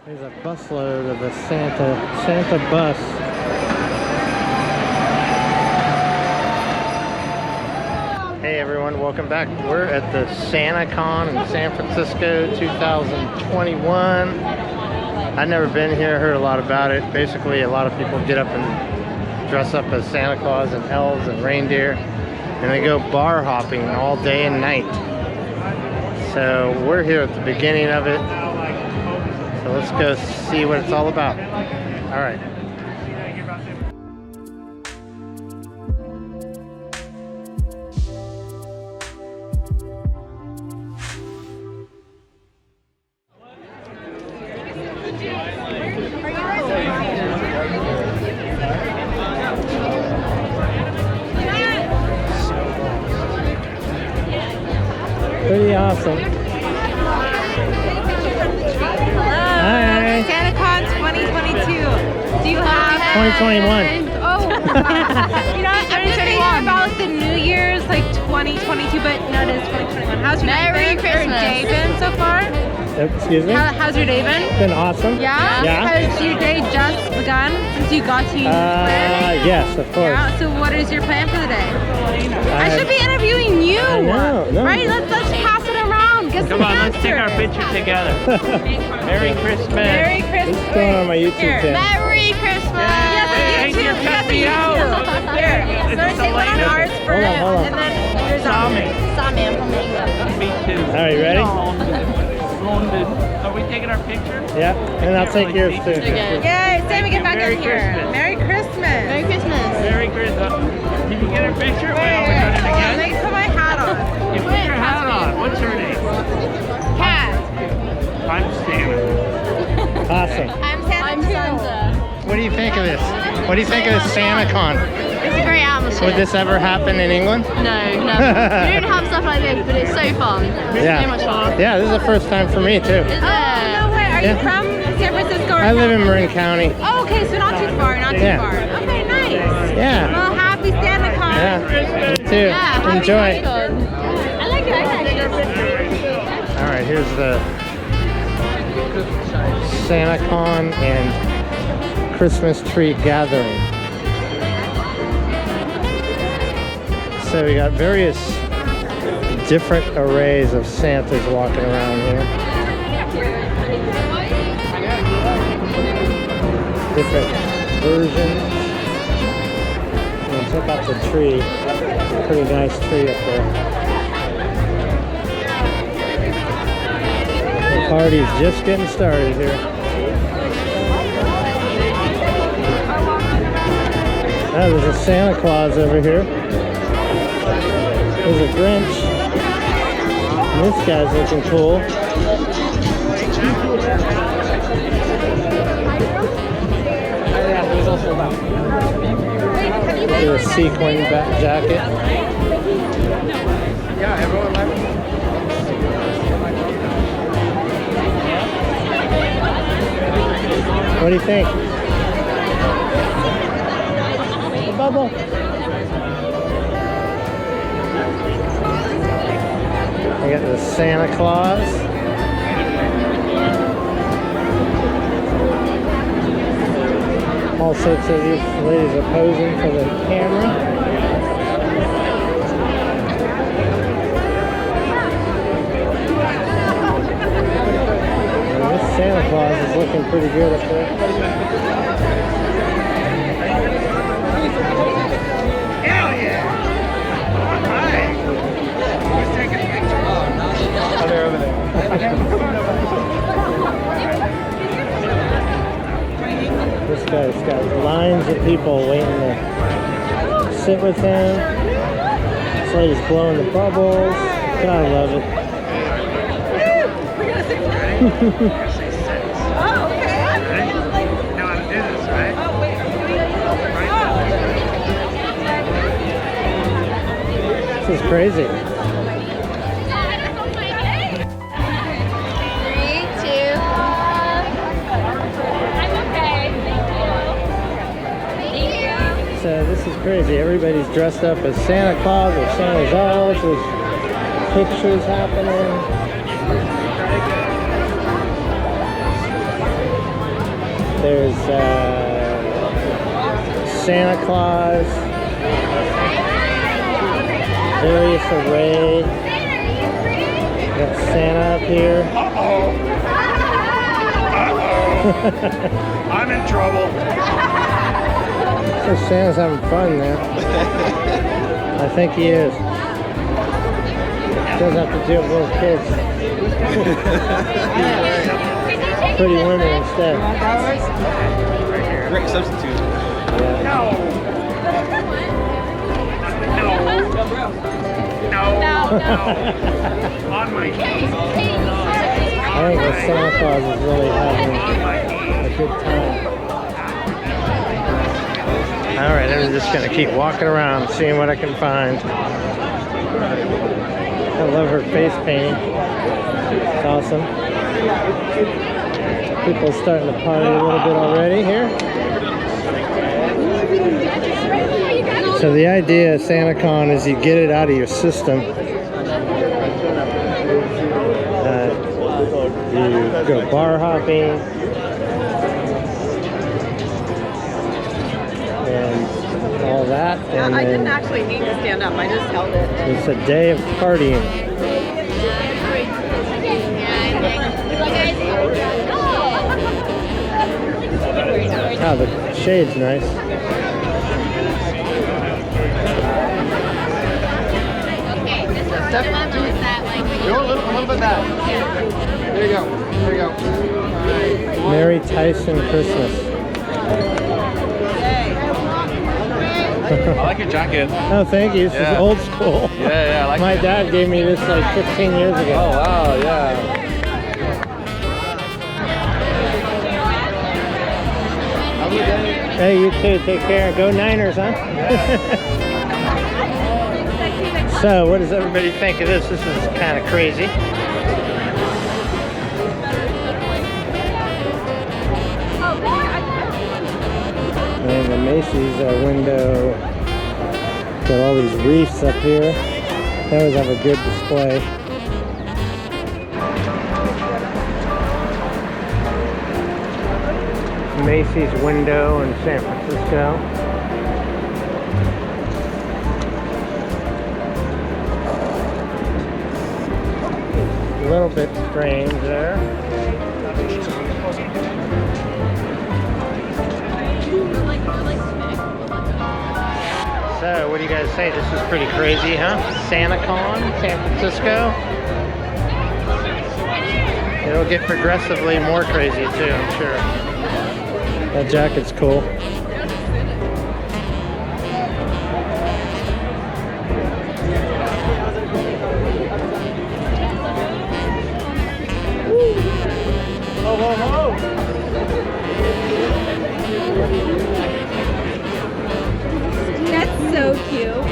There's a busload of the Santa bus. Hey everyone, welcome back. We're at the SantaCon in San Francisco 2021. I've never been here, heard a lot about it. Basically, a lot of people get up and dress up as Santa Claus and elves and reindeer, and they go bar hopping all day and night. So we're here at the beginning of it. So let's go see what it's all about. All right. Pretty awesome. Hi. SantaCon 2022. Do you have 2021? Oh, you know what? I'm just thinking about like the New Year's, like 2022, but no, it is 2021. How's your Merry day been so far? Excuse me? How's your day been? Been awesome. Yeah? Yeah. Has your day just begun since you got to Yes, of course. Yeah. So what is your plan for the day? I should be interviewing you. I know. No. Right? Let's pass it around. Get Come some on, let's take our answers. picture together. Merry Christmas. Merry Christmas. It's going on my YouTube channel. Merry Christmas! Hey, you're cutting me out. Here, so It's say one on delayed. ours for Hold on, him, hold on. and then yours on Tommy. me. Sammy, I'm from England. Me too. All right, you ready? London. Are we taking our picture? Yep, and I'll take yours too. Okay. Yay, Sammy, get back Merry in here. Christmas. Merry Christmas. Merry Christmas. Merry Christmas. Can you get our picture? Wait, Wait, we're doing it hold on, let again. me put my hat on. You put your hat on. What's her name? Cat. I'm Santa. Awesome. I'm Santa. I'm Santa. What do you think of this? What do you think of this SantaCon? It's a great atmosphere. Would this ever happen in England? No, never. We don't have stuff like this, but it's so fun. It's Yeah. so much fun. Yeah, this is the first time for me too. Is it? No way. Are Yeah. you from San Francisco? Or I live in Marin County. Oh, okay, so not too far. Not too Yeah. far. Okay, nice. Yeah. Well, happy SantaCon. Yeah. Me too. Yeah, Enjoy. I like it. I like it. All right, here's the SantaCon and Christmas tree gathering. So we got various different arrays of Santas walking around here. Different versions. And check out the tree. Pretty nice tree up there. The party's just getting started here. Oh, there's a Santa Claus over here. There's a Grinch. And this guy's looking cool. There's a sequin jacket. Yeah, everyone likes it. What do you think? A bubble. I got the Santa Claus. All sorts of these ladies are posing for the camera. And this Santa Claus is looking pretty good up there. This guy's got lines of people waiting to sit with him. This lady's blowing the bubbles. God, I love it. Oh, okay. You know how to do this, right? Oh, wait. This is crazy. 3, 2. So this is crazy. Everybody's dressed up as Santa Claus or Santa's elves. There's pictures happening. There's Santa Claus, various array. Got Santa up here. I'm in trouble. So Santa's having fun there. I think he is. Doesn't have to deal with little kids. Pretty women instead. Great substitute. Yeah. No. On my knees. I think the Santa Claus is really having a good time. Alright, I'm just going to keep walking around, seeing what I can find. I love her face painting. It's awesome. People are starting to party a little bit already here. So the idea of SantaCon is you get it out of your system. You go bar hopping. And all that. And I didn't actually need to stand up. I just held it. It's a day of partying. Oh, the shade's nice. Go a little bit back. There you go. There you go. All right. Mary Tyson Christmas. I like your jacket. Oh, thank you. This is old school. Yeah, I like My dad gave me this like 15 years ago. Oh, wow, yeah. Hey, you too. Take care. Go Niners, huh? So, what does everybody think of this? This is kind of crazy. And the Macy's window. Got all these wreaths up here. They always have a good display. Macy's window in San Francisco. A little bit strange there. So, what do you guys say? This is pretty crazy, huh? SantaCon San Francisco. It'll get progressively more crazy too, I'm sure. That jacket's cool. Whoa, whoa, whoa. That's so cute.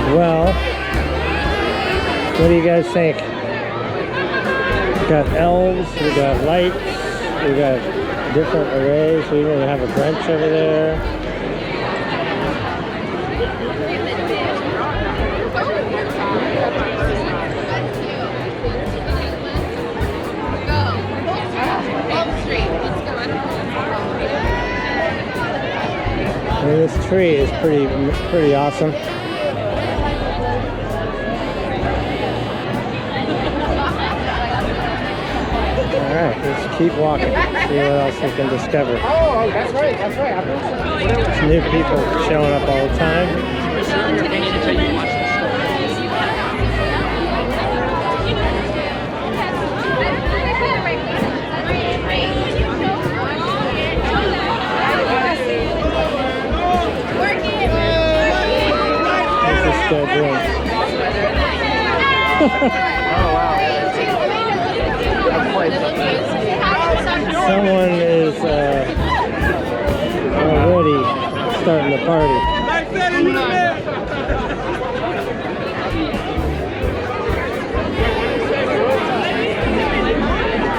Well, what do you guys think? We got elves, we got lights, we got different arrays. We even have a Grinch over there. And this tree is pretty awesome. Alright, let's keep walking, see what else we can discover. Oh, that's right, that's right. There's new people showing up all the time. What's this guy doing? Oh, wow. Someone is already starting the party.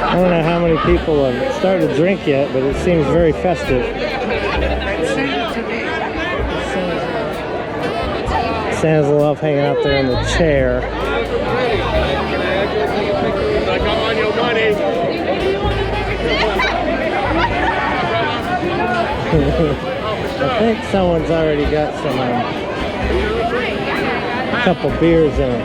I don't know how many people have started to drink yet, but it seems very festive. Santa's love hanging out there in the chair. I got on your money. I think someone's already got some couple beers in it.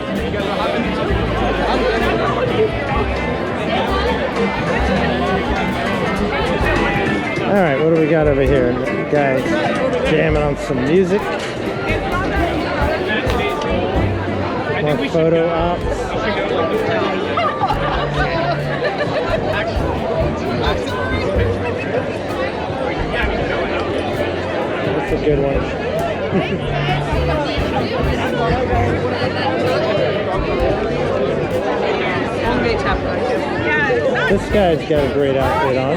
All right, what do we got over here? Guys jamming on some music. More photo ops. That's a good one. This guy's got a great outfit on.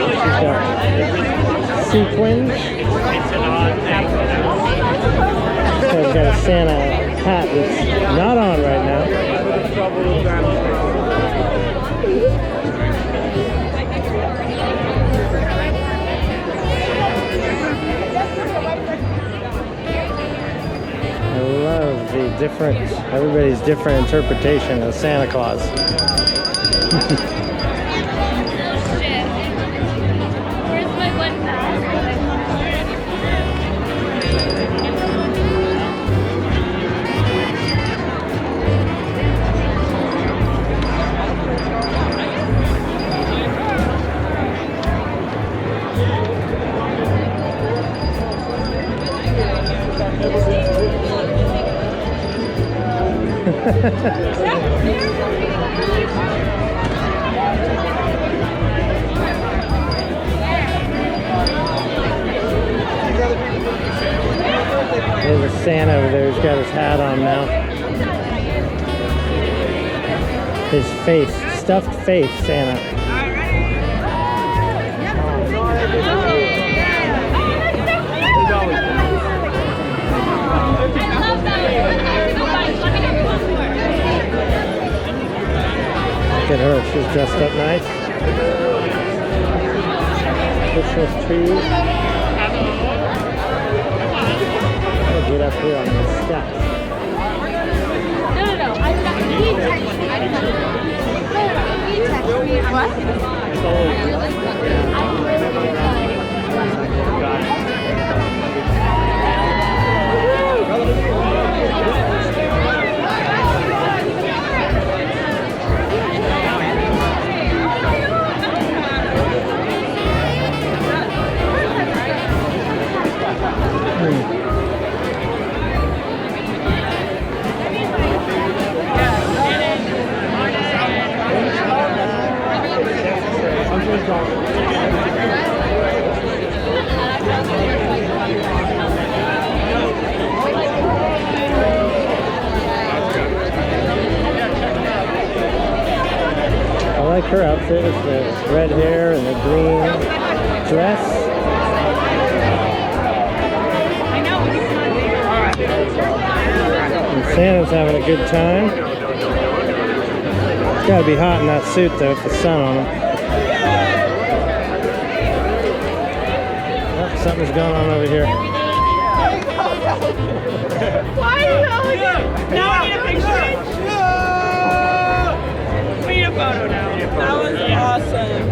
He's got sequins. He's got a Santa hat that's not on right now. I love the everybody's different interpretation of Santa Claus. Where's my one There's a Santa over there. He's got his hat on now. His face, stuffed face Santa. Look at her, she's dressed up nice. Christmas trees. I'll get up here on the steps. No. I've got he texted me. He texted me. What? I like her outfit with the red hair and the green dress. And Santa's having a good time. It's gotta be hot in that suit though with the sun on him. Oh, something's going on over here. Why are you going? Now I need a picture. We need a photo now. That was awesome.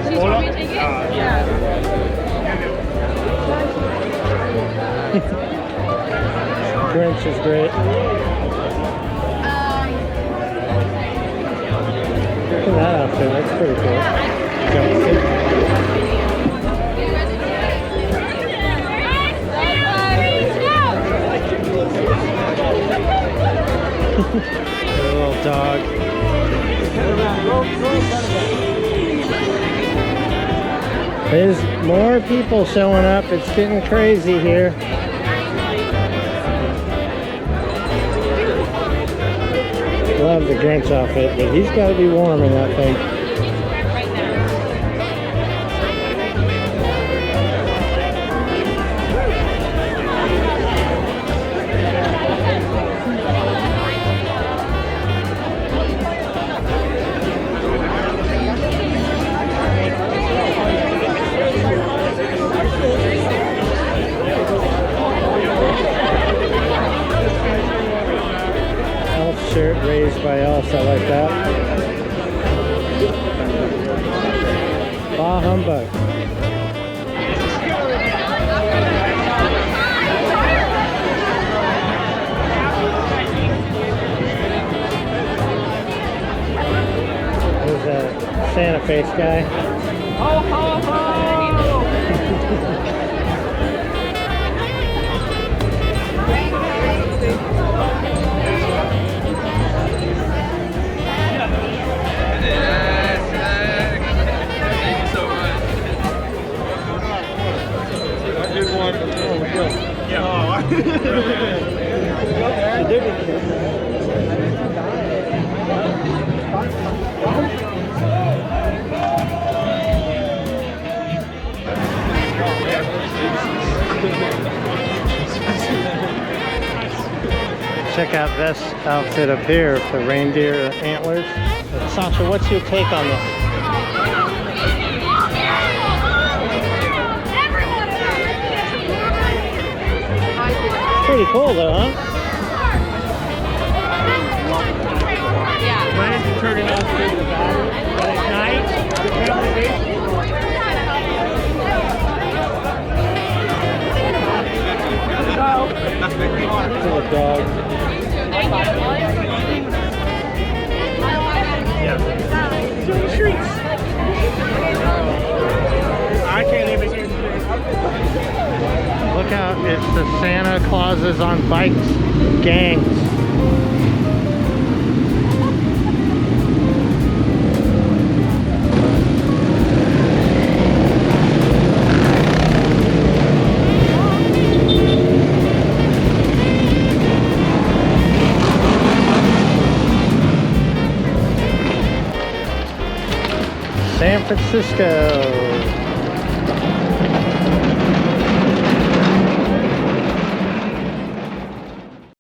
Do you want me to take it? Yeah. Grinch is great. Look at that outfit, that's pretty cool. Jumpsuit. A little dog. There's more people showing up. It's getting crazy here. Love the Grinch outfit, but he's got to be warm in that thing. like that. Bah humbug. There's a Santa face guy. Ho, ho, ho! Check out this outfit up here with the reindeer antlers. Sasha, what's your take on this? Pretty cool though, huh? When is it turning off to the battery? But at night, the combination. Little dog. Treats. I can't leave it here. Look out, it's the Santa Clauses on Bikes gangs. San Francisco.